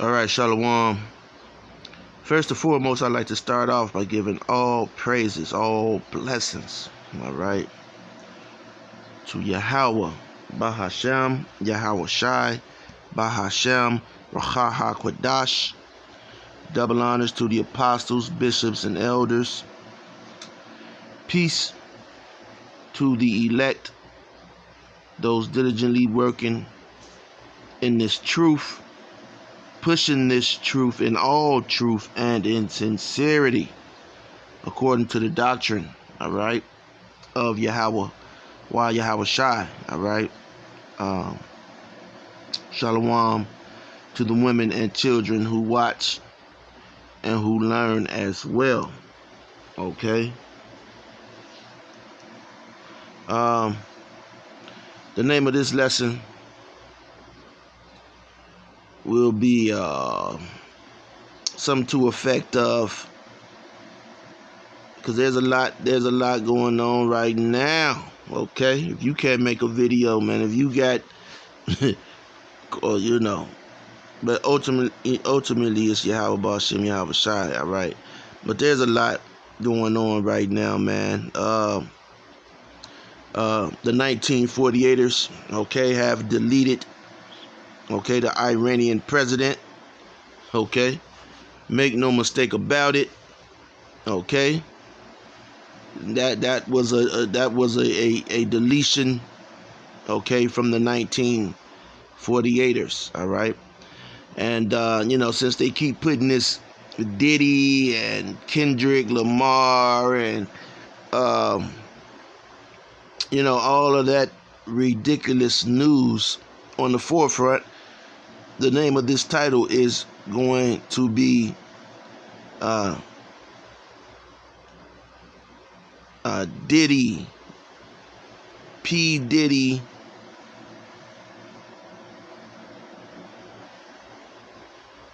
All right, Shalom. First and foremost, I'd like to start off by giving all praises, all blessings, all right, to Yahweh, Bahashem, Yahweh Shai, Bahashem, Rachaha Kwadash. Double honors to the apostles, bishops, and elders. Peace to the elect, those diligently working in this truth, pushing this truth in all truth and in sincerity, according to the doctrine, all right, of Yahweh, while Yahweh Shai, all right. Shalom to the women and children who watch and who learn as well, okay. The name of this lesson will be something to effect of, because there's a lot going on right now, okay. If you can't make a video, man, if you got or but ultimately it's Yahweh Bashem, Yahweh Shai, all right. But there's a lot going on right now, man. The 1948ers, okay, have deleted, okay, the Iranian president, okay. Make no mistake about it, okay. That was a deletion, okay, from the 1948ers, all right. And since they keep putting this Diddy and Kendrick Lamar and all of that ridiculous news on the forefront, the name of this title is going to be Diddy, P. Diddy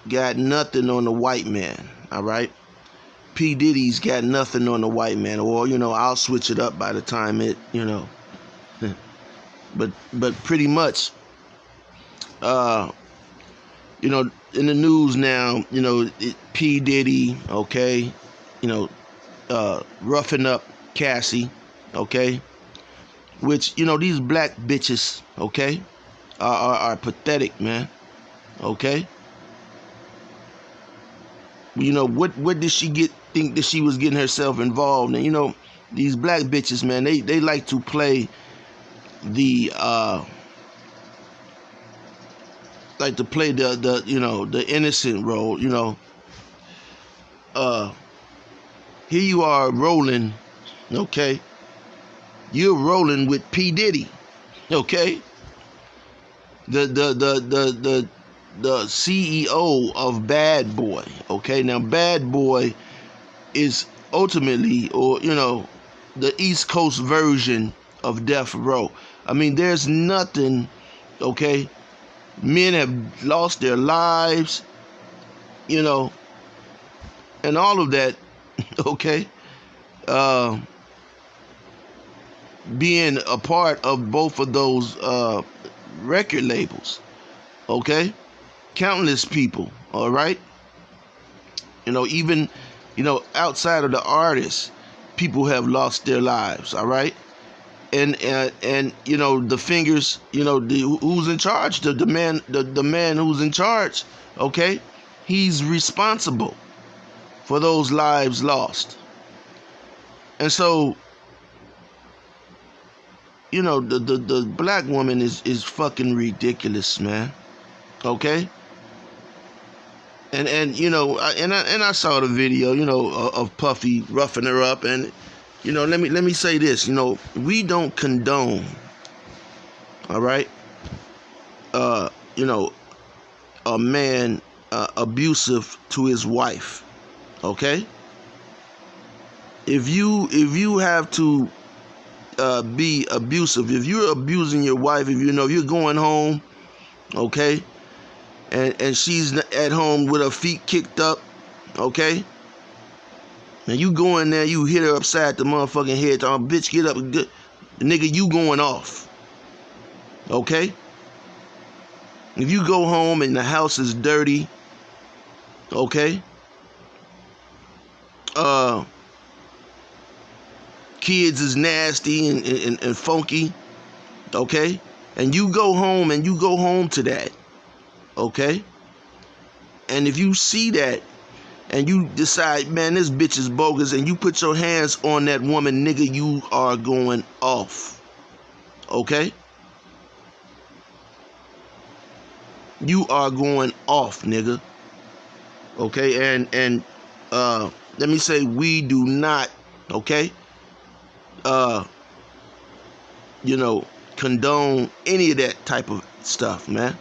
got nothing on the white man, all right? P. Diddy's got nothing on the white man, or, I'll switch it up by the time it, but pretty much, in the news now, P. Diddy, okay, roughing up Cassie, okay, which, these black bitches, okay, are pathetic, man, okay. What did she think that she was getting herself involved in? These black bitches, man, they like to play the the innocent role, here you are rolling, okay, you're rolling with P. Diddy, okay, the CEO of Bad Boy, okay. Now Bad Boy is ultimately, or the East Coast version of Death Row. I mean, there's nothing, okay. Men have lost their lives, and all of that, okay. Being a part of both of those record labels, okay. Countless people, all right. Even outside of the artists, people have lost their lives, all right. And the fingers, who's in charge, the man who's in charge, okay, he's responsible for those lives lost. And so, the black woman is fucking ridiculous, man, okay. And I saw the video, of Puffy roughing her up, and let me say this, we don't condone, all right, a man abusive to his wife, okay. If you have to be abusive, if you're abusing your wife, if you're going home, okay, and she's at home with her feet kicked up, okay? And you go in there, you hit her upside the motherfucking head, talking, bitch, get up, nigga, you going off, okay? If you go home and the house is dirty, okay? Kids is nasty and funky, okay? And you go home to that, okay? And if you see that and you decide, man, this bitch is bogus, and you put your hands on that woman, nigga, you are going off, okay? You are going off, nigga, okay? And let me say, we do not, okay, condone any of that type of stuff, man,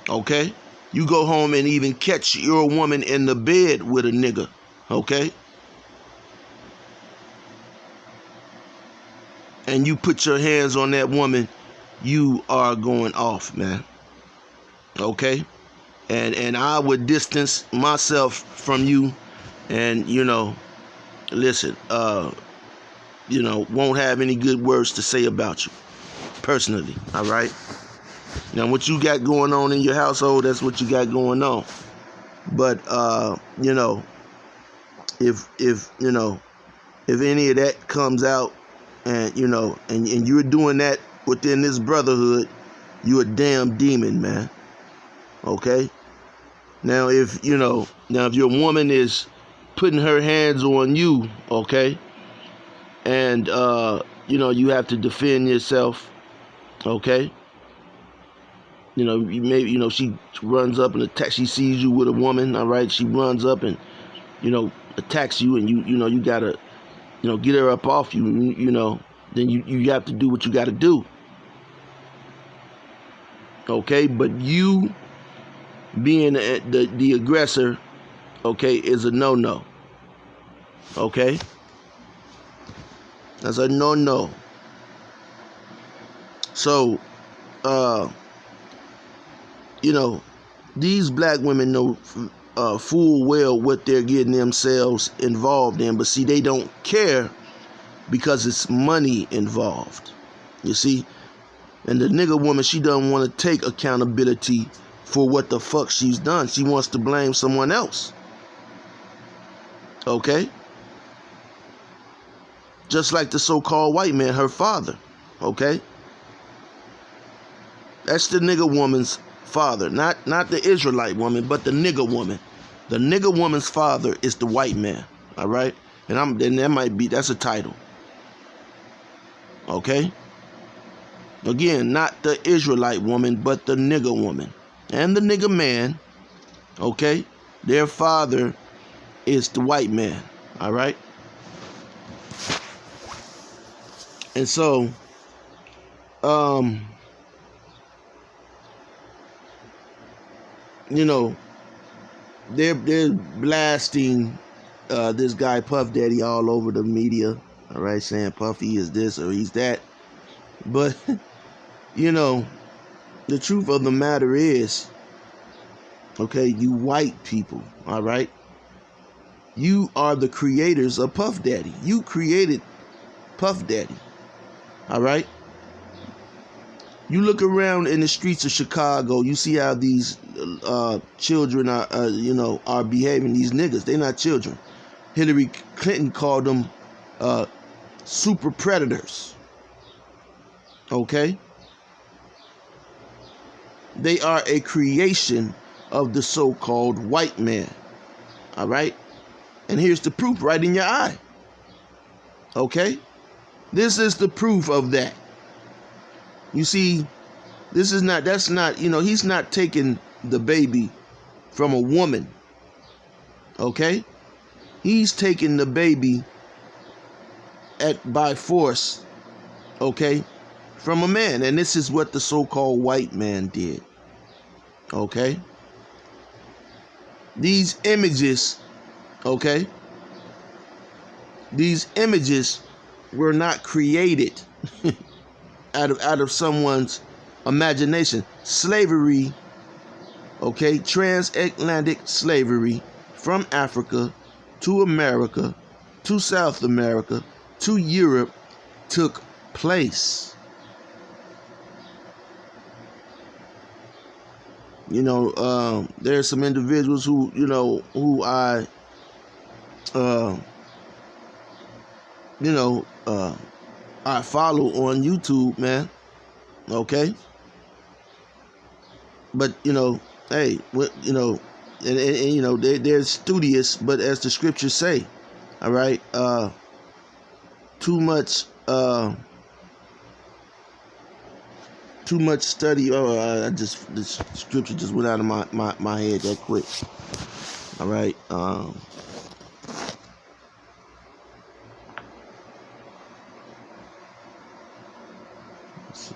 okay? You go home and even catch your woman in the bed with a nigga, okay? And you put your hands on that woman, you are going off, man, okay? And I would distance myself from you, and, listen, won't have any good words to say about you, personally, all right? Now, what you got going on in your household, that's what you got going on. But, if any of that comes out, and, and you're doing that within this brotherhood, you a damn demon, man, okay? Now, if your woman is putting her hands on you, okay, and, you have to defend yourself, okay? She runs up and attacks. She sees you with a woman, all right? She runs up and, attacks you, and you gotta, get her up off you, then you have to do what you gotta do. Okay? But you being the aggressor, okay, is a no-no. Okay? That's a no-no. So, these black women know full well what they're getting themselves involved in, but see, they don't care because it's money involved. You see? And the nigga woman, she doesn't want to take accountability for what the fuck she's done. She wants to blame someone else. Okay? Just like the so-called white man, her father. Okay? That's the nigga woman's father, not the Israelite woman, but the nigga woman. The nigga woman's father is the white man, all right? And that's a title, okay? Again, not the Israelite woman, but the nigga woman and the nigga man, okay? Their father is the white man, all right? And so, they're blasting this guy Puff Daddy all over the media, all right, saying Puffy is this or he's that. But, the truth of the matter is, okay, you white people, all right, you are the creators of Puff Daddy. You created Puff Daddy, all right? You look around in the streets of Chicago, you see how these children are behaving. These niggas, they're not children. Hillary Clinton called them super predators. Okay? They are a creation of the so-called white man. All right? And here's the proof right in your eye. Okay? This is the proof of that. You see, that's not, he's not taking the baby from a woman, okay? He's taking the baby by force, okay, from a man. And this is what the so-called white man did, okay? These images, okay, these images were not created out of someone's imagination. Slavery Okay, transatlantic slavery from Africa to America to South America to Europe took place. There's some individuals who I, uh, I follow on YouTube, man. Okay, but hey, they're studious, but as the scriptures say, all right, too much study. Oh, the scripture just went out of my head that quick. All right. Let's see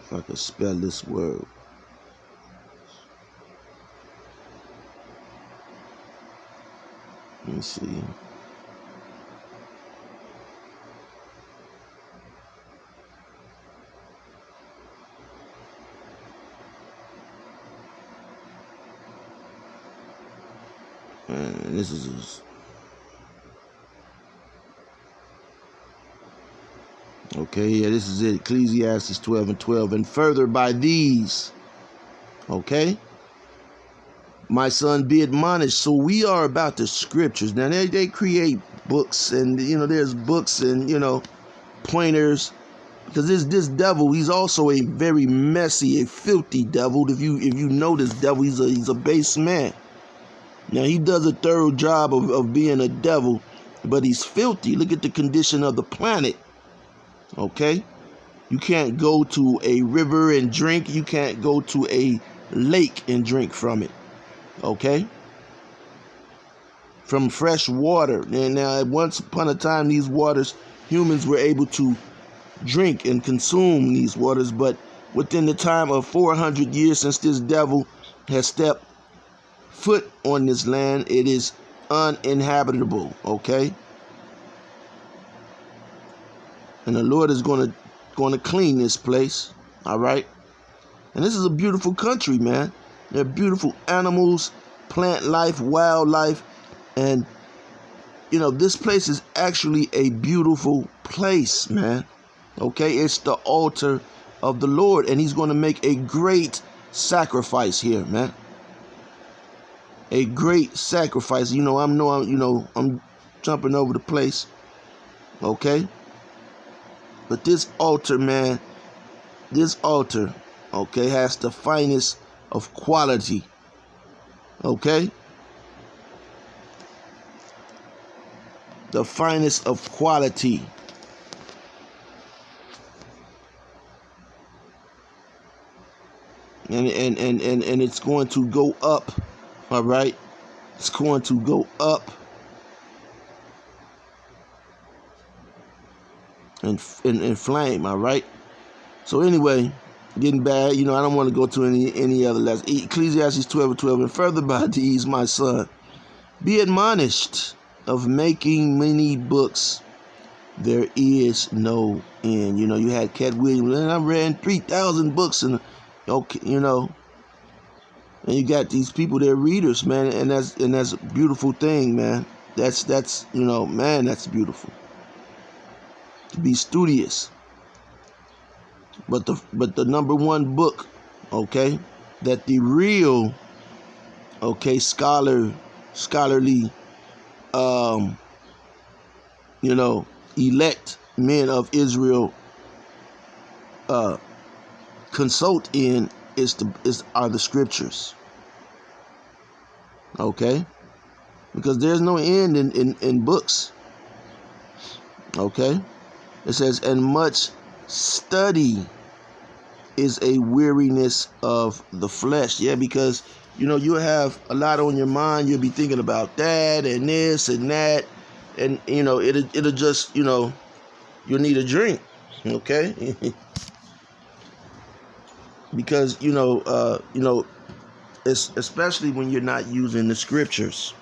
if I could spell this word. Let me see. And this is okay. Yeah, this is it. Ecclesiastes 12:12. And further by these, okay, my son, be admonished. So we are about the scriptures. Now they create books, and there's books and pointers, because this devil, he's also a very messy, a filthy devil. If you know this devil, he's a base man. Now he does a thorough job of being a devil, but he's filthy. Look at the condition of the planet. Okay, you can't go to a river and drink. You can't go to a lake and drink from it. Okay, from fresh water. And now, once upon a time, these waters, humans were able to drink and consume these waters, but within the time of 400 years since this devil has stepped foot on this land, it is uninhabitable. Okay, and the Lord is going to clean this place. All right, and this is a beautiful country, man. There are beautiful animals, plant life, wildlife, and this place is actually a beautiful place, man. Okay, it's the altar of the Lord, and he's going to make a great sacrifice here, man. A great sacrifice. I'm jumping over the place. Okay? But this altar, man, okay, has the finest of quality. Okay? The finest of quality. And it's going to go up. All right, it's going to go up and flame. All right. So anyway, getting bad. I don't want to go to any other lesson. Ecclesiastes 12:12. And further by these, my son, be admonished of making many books. There is no end. You had Cat Williams, and I read 3,000 books, and okay, and you got these people, they're readers, man, and that's a beautiful thing, man. That's man, that's beautiful. To be studious. But the number one book, okay, that the real, okay, scholarly, elect men of Israel consult in are the scriptures. Okay, because there's no end in books. Okay, it says, and much study is a weariness of the flesh. Yeah, because you'll have a lot on your mind. You'll be thinking about that and this and that, and it'll just you'll need a drink. Okay. Because it's especially when you're not using the scriptures.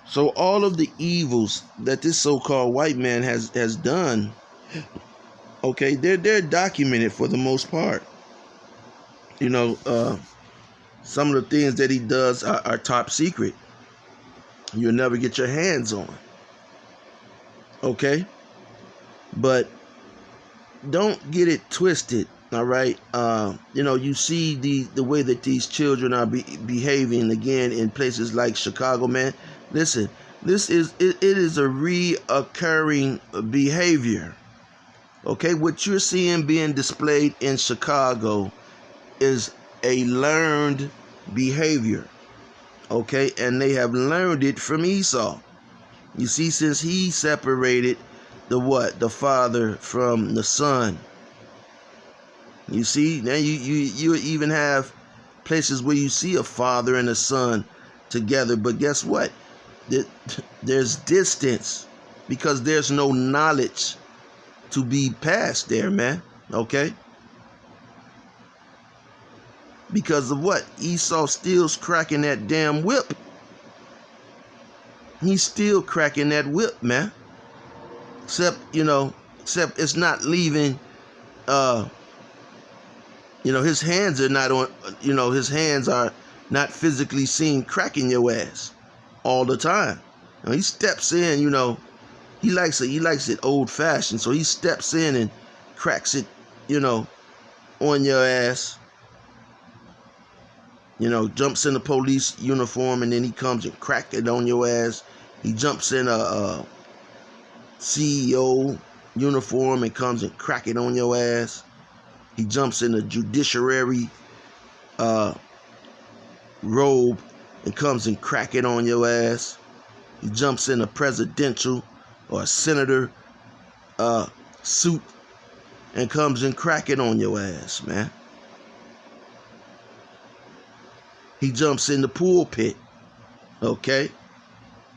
So all of the evils that this so-called white man has done, okay, they're documented for the most part. You know, some of the things that he does are top secret. You'll never get your hands on. Okay? But don't get it twisted. All right. You see the way that these children are behaving again in places like Chicago, man. Listen, it is a reoccurring behavior. Okay, what you're seeing being displayed in Chicago is a learned behavior. Okay, and they have learned it from Esau. You see, since he separated the father from the son. You see, now you even have places where you see a father and a son together, but guess what? There's distance because there's no knowledge to be passed there, man. Okay? Because of what? Esau still's cracking that damn whip. He's still cracking that whip, man. Except it's not leaving, his hands are not on, his hands are not physically seen cracking your ass all the time. He steps in, he likes it old fashioned. So he steps in and cracks it, on your ass. Jumps in the police uniform and then he comes and crack it on your ass. He jumps in a CEO uniform and comes and crack it on your ass. He jumps in a judiciary robe and comes and crack it on your ass. He jumps in a presidential or a senator suit and comes and crack it on your ass, man. He jumps in the pulpit, okay,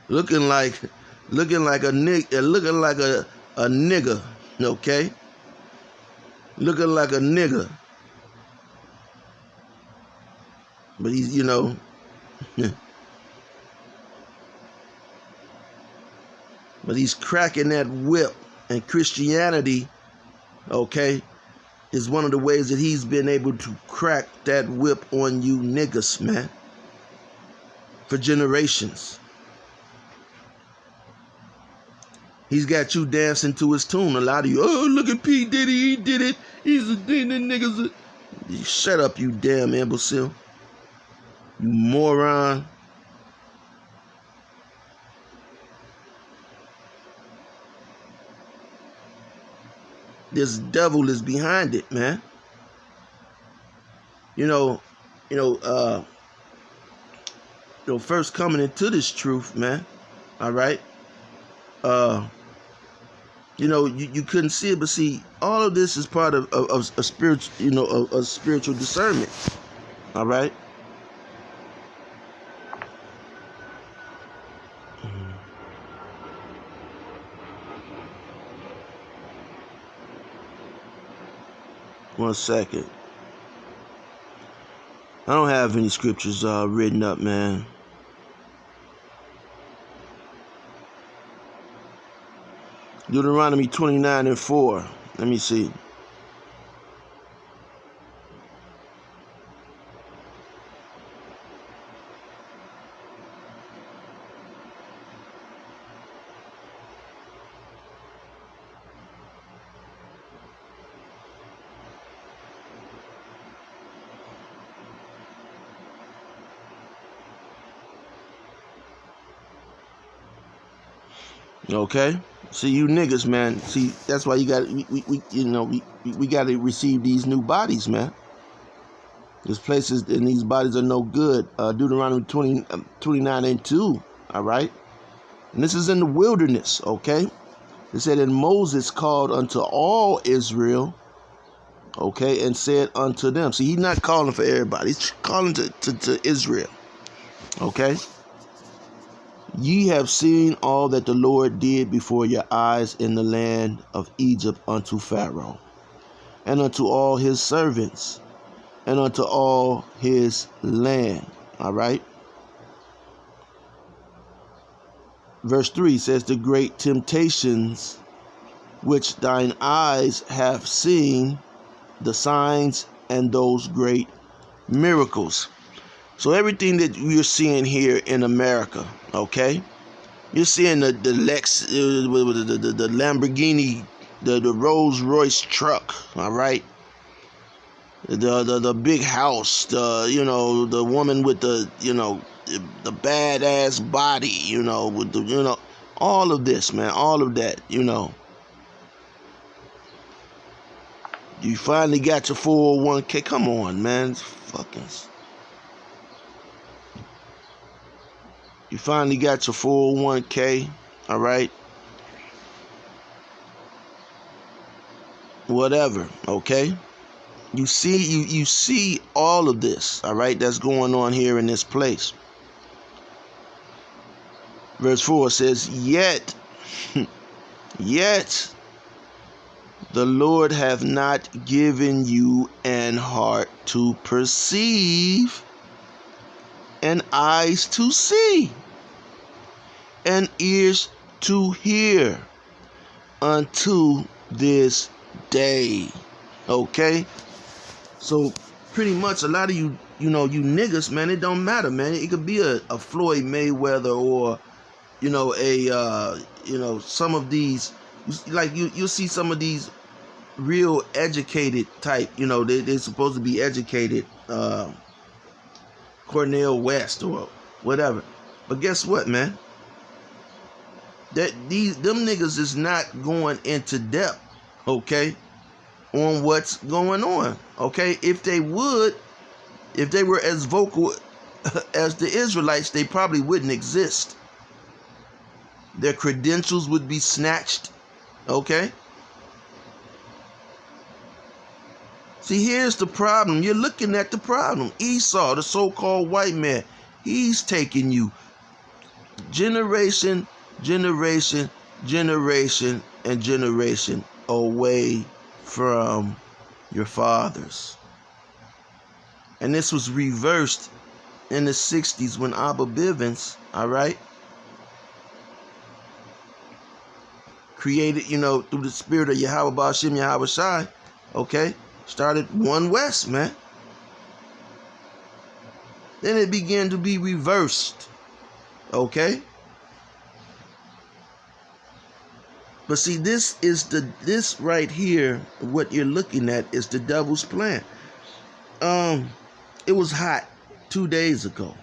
looking like a nigga, okay, looking like a nigga, but he's but he's cracking that whip, and Christianity, okay, is one of the ways that he's been able to crack that whip on you niggas, man, for generations. He's got you dancing to his tune. A lot of you, oh, look at P. Diddy, he did it. He's a thing, the niggas. Shut up, you damn imbecile. You moron. This devil is behind it, man. First coming into this truth, man. All right. You couldn't see it, but see, all of this is part of a spiritual, a spiritual discernment. All right. One second. I don't have any scriptures written up, man. Deuteronomy 29:4. Let me see. Okay, see, you niggas, man. See, that's why you got we got to receive these new bodies, man. There's places and these bodies are no good. Deuteronomy 29:2. All right, and this is in the wilderness. Okay, it said, and Moses called unto all Israel. Okay, and said unto them. See, he's not calling for everybody. He's calling to Israel. Okay. Ye have seen all that the Lord did before your eyes in the land of Egypt unto Pharaoh, and unto all his servants, and unto all his land. All right. Verse 3 says, the great temptations which thine eyes have seen, the signs and those great miracles. So everything that you're seeing here in America, okay, you're seeing the the Lamborghini, the Rolls Royce truck, all right, the big house, the woman with the badass body, with the all of this, man, all of that, You finally got your 401k. Come on, man. You finally got your 401k, all right? Whatever, okay? You see all of this, all right, that's going on here in this place. Verse 4 says, Yet the Lord hath not given you an heart to perceive, and eyes to see, and ears to hear unto this day. Okay? So pretty much a lot of you niggas, man, it don't matter, man. It could be a Floyd Mayweather or, some of these, like you'll see some of these real educated type, they're supposed to be educated, Cornel West or whatever. But guess what, man? Them niggas is not going into depth, okay, on what's going on, okay? If they were as vocal as the Israelites, they probably wouldn't exist. Their credentials would be snatched, okay? See, here's the problem. You're looking at the problem. Esau, the so-called white man, he's taking you generation, and generation away from your fathers. And this was reversed in the 60s when Abba Bivens, all right, created, through the spirit of Yahweh Ba'ashim Yahweh Shai, okay, started One West, man. Then it began to be reversed, okay? But see, this right here, what you're looking at is the devil's plan. It was hot 2 days ago,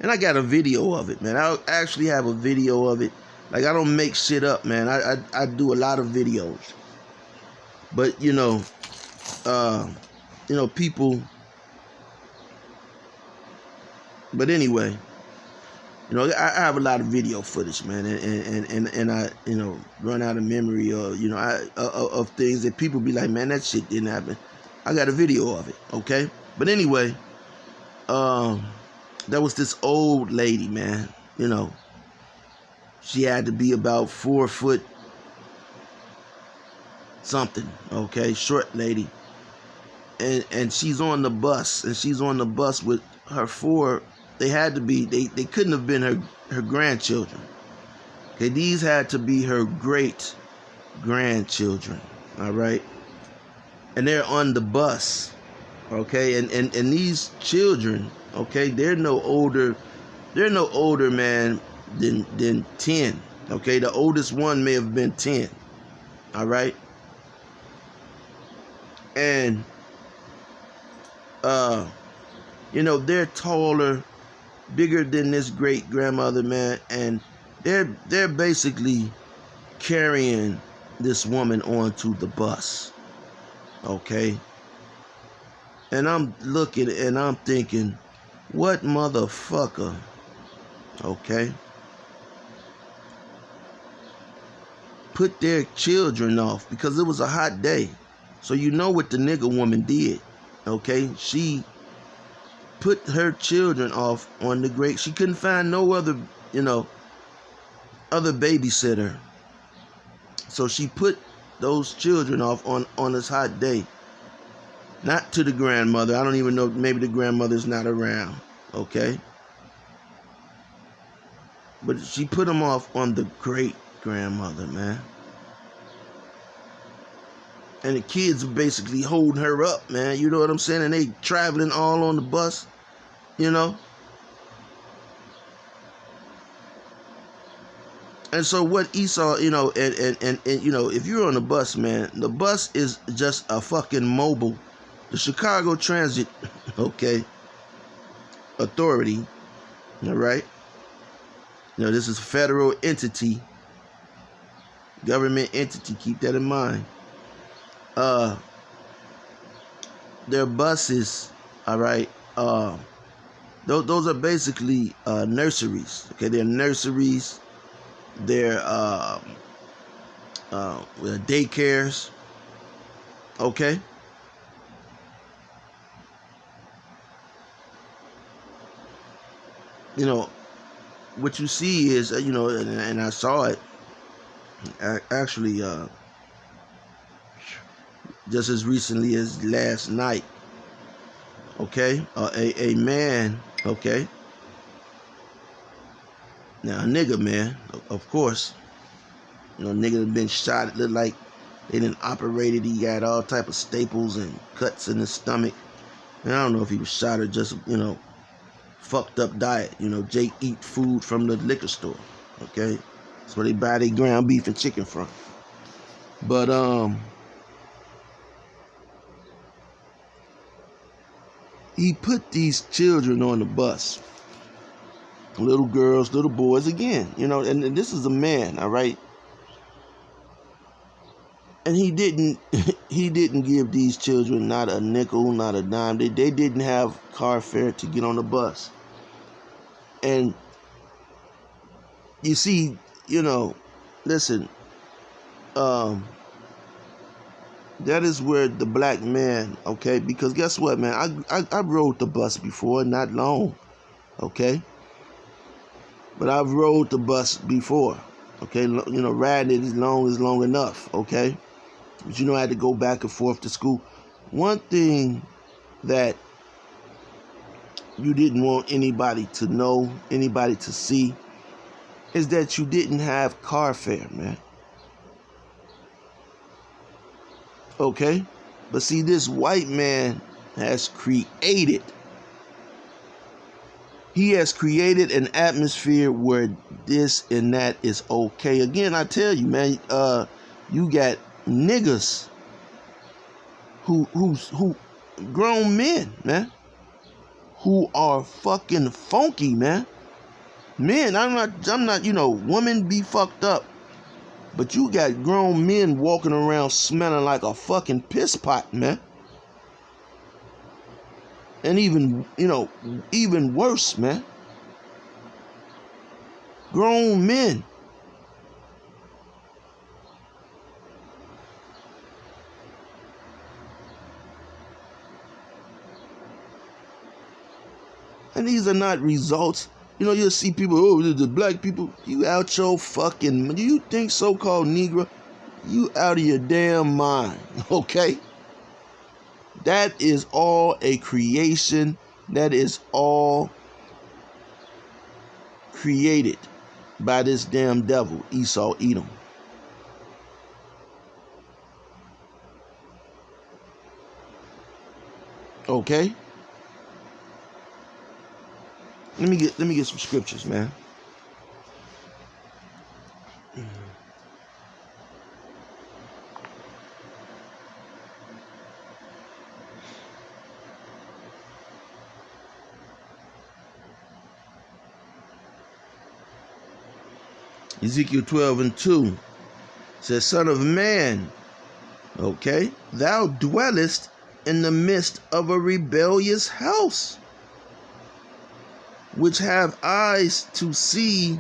and I got a video of it, man. I actually have a video of it. Like, I don't make shit up, man. I do a lot of videos, but people. But anyway, I have a lot of video footage, man, and I, run out of memory, or of things that people be like, man, that shit didn't happen. I got a video of it, okay? But anyway, there was this old lady, man. She had to be about 4 foot something, okay, short lady, and she's on the bus, with her 4. They had to be, they couldn't have been her grandchildren. Okay, these had to be her great grandchildren, all right? And they're on the bus, okay? And these children, okay, they're no older, man, than 10, okay? The oldest one may have been 10, all right? And, they're taller, bigger than this great grandmother, man, and they're basically carrying this woman onto the bus, okay? And I'm looking and I'm thinking, what motherfucker, okay, put their children off, because it was a hot day. So you know what the nigga woman did, okay? She put her children off on the great. She couldn't find no other, other babysitter. So she put those children off on this hot day. Not to the grandmother. I don't even know, maybe the grandmother's not around, okay? But she put them off on the great grandmother, man. And the kids are basically holding her up, man. You know what I'm saying? And they traveling all on the bus, you know. And so what Esau, you know, and you know, if you're on the bus, man, the bus is just a fucking mobile. The Chicago Transit, okay, Authority, all right. You know, this is a federal entity, government entity. Keep that in mind. Their buses, all right. Those are basically nurseries. Okay, they're nurseries. They're daycares. Okay. You know, what you see is, you know, and I saw it actually just as recently as last night. Okay, a man. Okay, now a nigga, man, of course. You know, nigga had been shot. It looked like they didn't operate it. He got all type of staples and cuts in his stomach. And I don't know if he was shot or just, you know, fucked up diet. You know, Jake eat food from the liquor store. Okay, that's where they buy their ground beef and chicken from. But he put these children on the bus, little girls, little boys, again, you know, and this is a man, all right. And he didn't give these children not a nickel, not a dime. They didn't have car fare to get on the bus. And you see, you know, listen, that is where the black man, okay, because guess what, man, I rode the bus before, not long, okay, but I've rode the bus before, okay, you know, riding it is long enough, okay, but you know, I had to go back and forth to school. One thing that you didn't want anybody to know, anybody to see, is that you didn't have car fare, man. Okay? But see, this white man has created, he has created an atmosphere where this and that is okay. Again, I tell you, man, you got niggas who grown men, man, who are fucking funky, man. Men, I'm not, you know, women be fucked up. But you got grown men walking around smelling like a fucking piss pot, man. And even, you know, even worse, man. Grown men. And these are not results. You know, you'll see people, oh, the black people, you out your fucking, do you think so-called Negro? You out of your damn mind, okay? That is all a creation. That is all created by this damn devil, Esau Edom. Okay? Let me get some scriptures, man. Ezekiel 12:2 says, Son of man, okay, thou dwellest in the midst of a rebellious house, which have eyes to see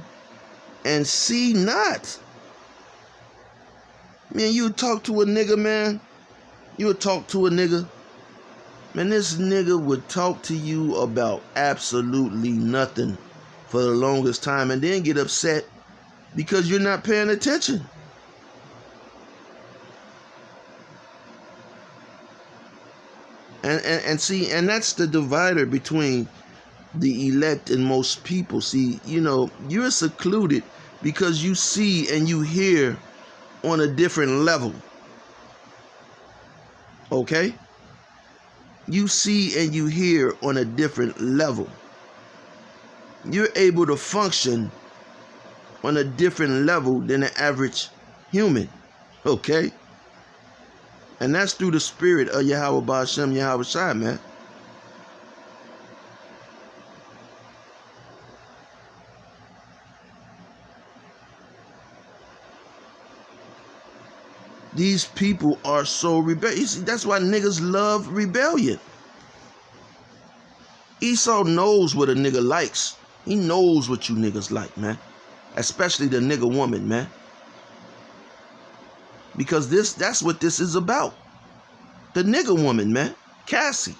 and see not. Man, you talk to a nigga, man. You would talk to a nigga. Man, this nigga would talk to you about absolutely nothing for the longest time and then get upset because you're not paying attention. And see, and that's the divider between the elect and most people. See, you know, you're secluded because you see and you hear on a different level. Okay? You see and you hear on a different level. You're able to function on a different level than the average human. Okay? And that's through the spirit of Yahweh Ba'ashem Yahweh Shai, man. These people are so rebellious. That's why niggas love rebellion. Esau knows what a nigga likes. He knows what you niggas like, man. Especially the nigga woman, man. Because that's what this is about. The nigga woman, man. Cassie.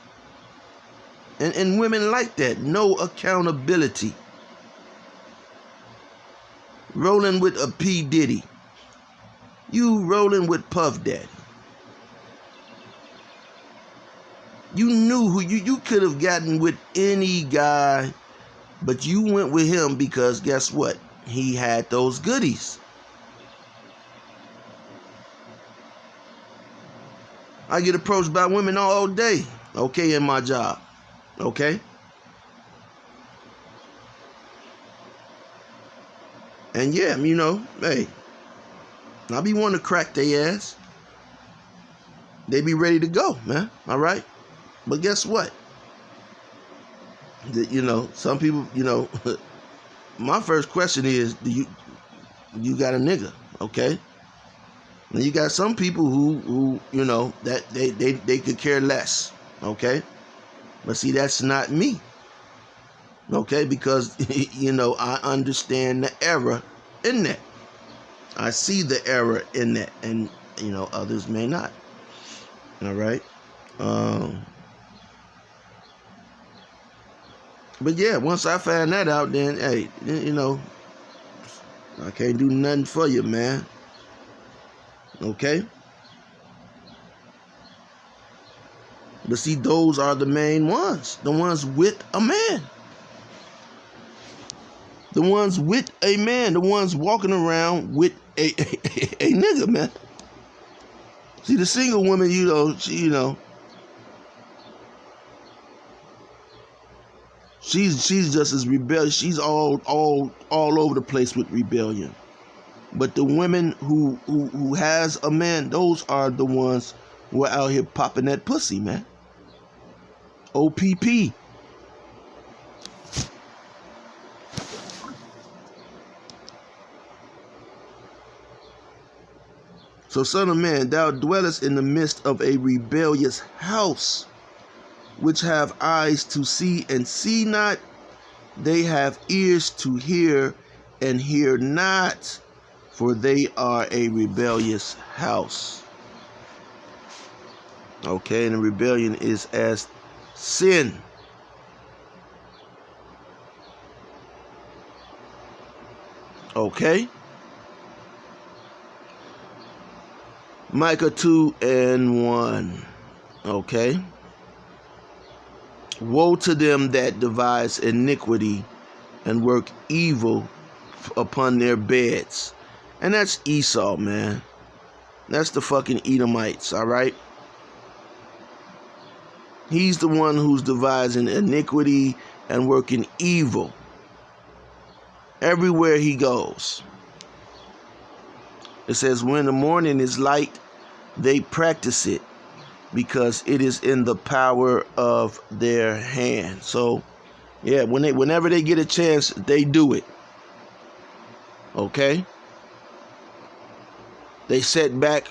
And women like that. No accountability. Rolling with a P. Diddy. You rolling with Puff Daddy. You knew who you could have gotten with any guy, but you went with him because guess what? He had those goodies. I get approached by women all day, okay, in my job, okay? And yeah, you know, hey, I be wanting to crack their ass. They be ready to go, man, all right? But guess what? You know, some people, you know, my first question is, do you got a nigga, okay? And you got some people who you know, that they could care less, okay? But see, that's not me, okay? Because, you know, I understand the error in that. I see the error in that, and, you know, others may not, all right? But yeah, once I find that out, then, hey, you know, I can't do nothing for you, man, okay? But see, those are the main ones. The ones with a man. The ones with a man. The ones walking around with a nigga, man. See, the single woman, you know, she's just as rebellious. She's all over the place with rebellion. But the women who has a man, those are the ones who are out here popping that pussy, man. OPP. So, son of man, thou dwellest in the midst of a rebellious house, which have eyes to see and see not, they have ears to hear and hear not, for they are a rebellious house. Okay, and the rebellion is as sin. Okay? Micah 2:1. Okay? Woe to them that devise iniquity and work evil upon their beds. And that's Esau, man. That's the fucking Edomites, all right? He's the one who's devising iniquity and working evil everywhere he goes. It says, when the morning is light, they practice it because it is in the power of their hand. So, yeah, whenever they get a chance, they do it. Okay? They sat back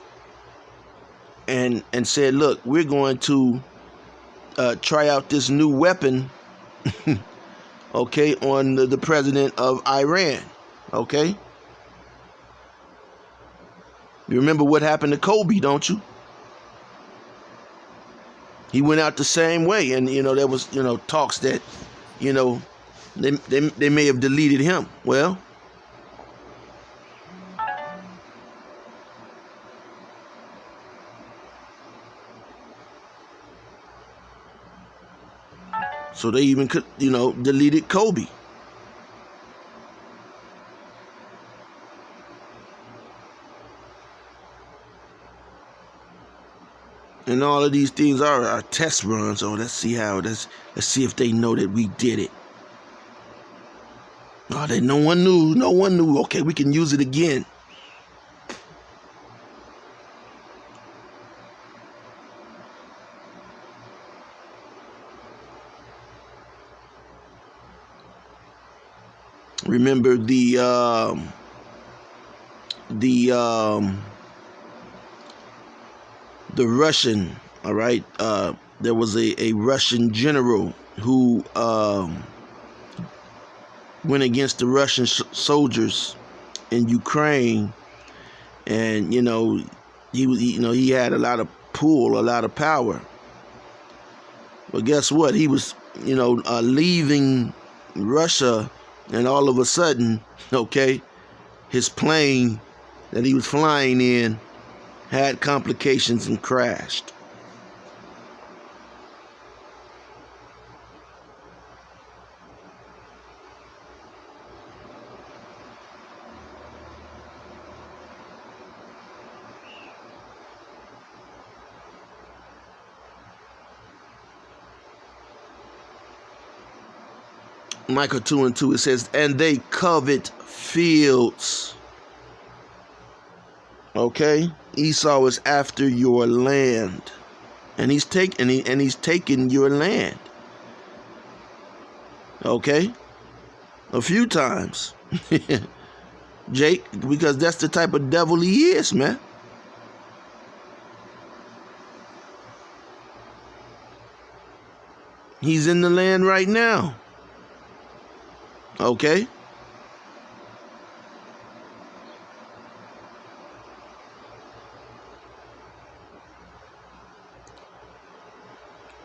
and said, look, we're going to try out this new weapon, okay, on the president of Iran, okay? You remember what happened to Kobe, don't you? He went out the same way, and, you know, there was, you know, talks that, you know, they may have deleted him. Well, so they even could, you know, deleted Kobe. And all of these things are test runs. So let's see if they know that we did it. Oh, no one knew. Okay, we can use it again. Remember the Russian, all right? There was a Russian general who went against the Russian soldiers in Ukraine, and he had a lot of pull, a lot of power. But guess what? He was leaving Russia, and all of a sudden, okay, his plane that he was flying in had complications and crashed. Micah 2:2, it says, and they covet fields. Okay? Esau is after your land. And he's taking your land. Okay? A few times. Jake, because that's the type of devil he is, man. He's in the land right now. Okay?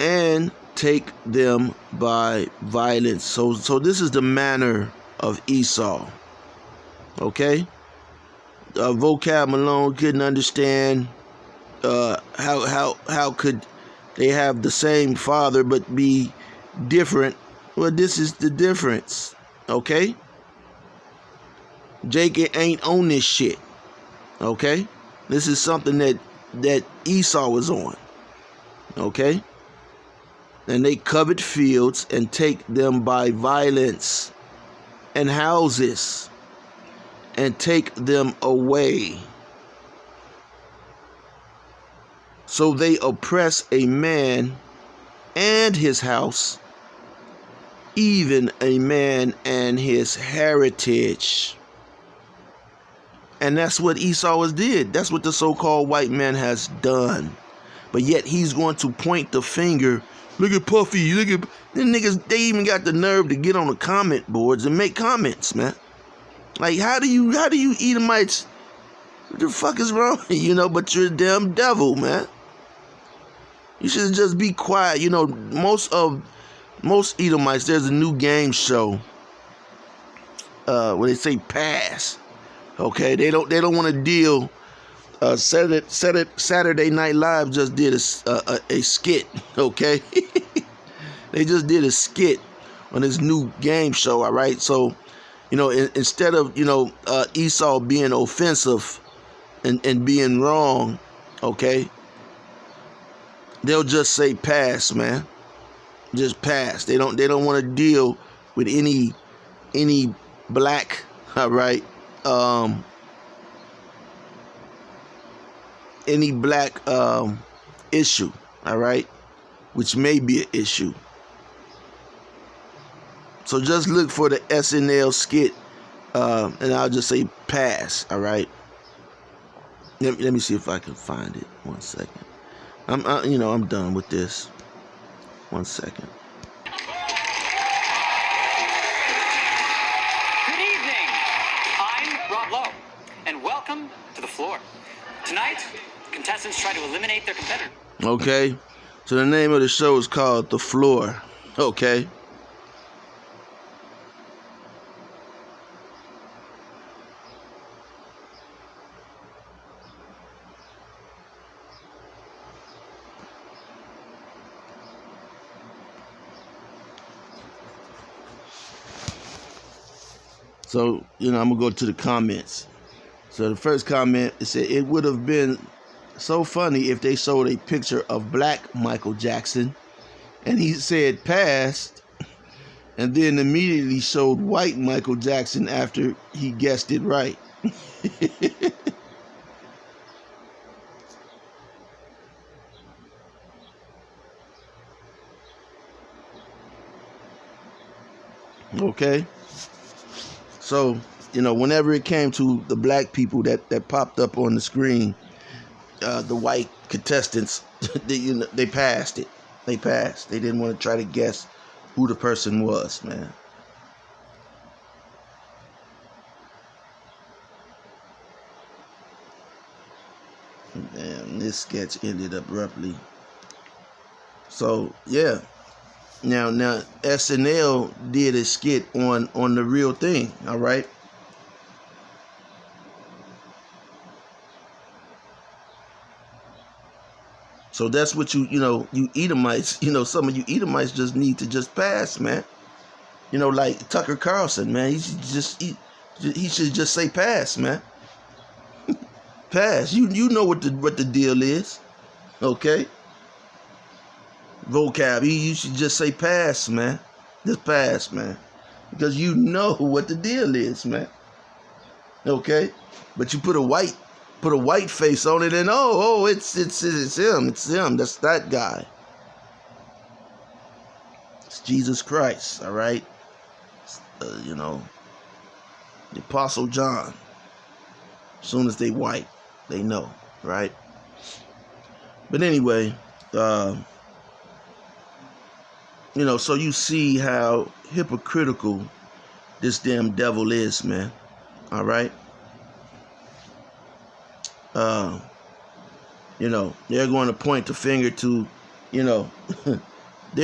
And take them by violence. So this is the manner of Esau. Okay? Vocab alone couldn't understand how could they have the same father but be different. Well, this is the difference. Okay? Jake ain't on this shit. Okay? This is something that Esau was on. Okay? And they covet fields and take them by violence, and houses and take them away. So they oppress a man and his house, even a man and his heritage. And that's what Esau has did. That's what the so-called white man has done. But yet he's going to point the finger. Look at Puffy. Look at the niggas. They even got the nerve to get on the comment boards and make comments, man. Like, how do you Edomites? What the fuck is wrong? But you're a damn devil, man. You should just be quiet. Most Edomites, there's a new game show where they say pass. Okay, they don't want to deal. Saturday Night Live just did a skit. Okay, they just did a skit on this new game show. All right, so instead of Esau being offensive and being wrong, okay, they'll just say pass, man. Just pass. They don't want to deal with any black, all right, any black issue, all right, which may be an issue. So just look for the SNL skit, and I'll just say pass, all right. Let me see if I can find it. 1 second. I'm done with this. 1 second. Good evening. I'm Rob Lowe, and welcome to The Floor. Tonight, contestants try to eliminate their competitor. Okay, so the name of the show is called The Floor. Okay. So, I'm going to go to the comments. So the first comment, it said, it would have been so funny if they showed a picture of black Michael Jackson and he said passed, and then immediately showed white Michael Jackson after he guessed it right. Okay? So, whenever it came to the black people that popped up on the screen, the white contestants, they passed it. They passed. They didn't want to try to guess who the person was, man. And this sketch ended abruptly. So, yeah. Now SNL did a skit on the real thing, all right? So that's what you Edomites, some of you Edomites just need to just pass, man. Like Tucker Carlson, man. He should just say pass, man. Pass. You know what the deal is. Okay? Vocab. You should just say pass, man. Just pass, man. Because you know what the deal is, man. Okay? But you put a white face on it, and it's him. That's that guy. It's Jesus Christ, all right? The Apostle John. As soon as they white, they know, right? But anyway, so you see how hypocritical this damn devil is, man. All right? They're going to point the finger to, they're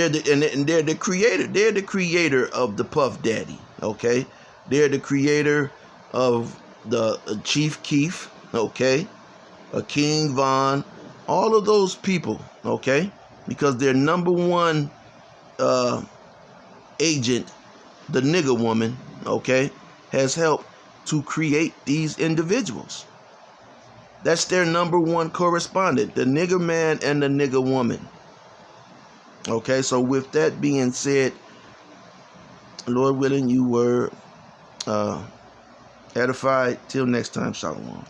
the creator. They're the creator of the Puff Daddy, okay? They're the creator of the Chief Keef, okay? King Von, all of those people, okay? Because their number one agent, the nigger woman, okay, has helped to create these individuals. That's their number one correspondent, the nigger man and the nigger woman. Okay, so with that being said, Lord willing, you were edified. Till next time, shalom.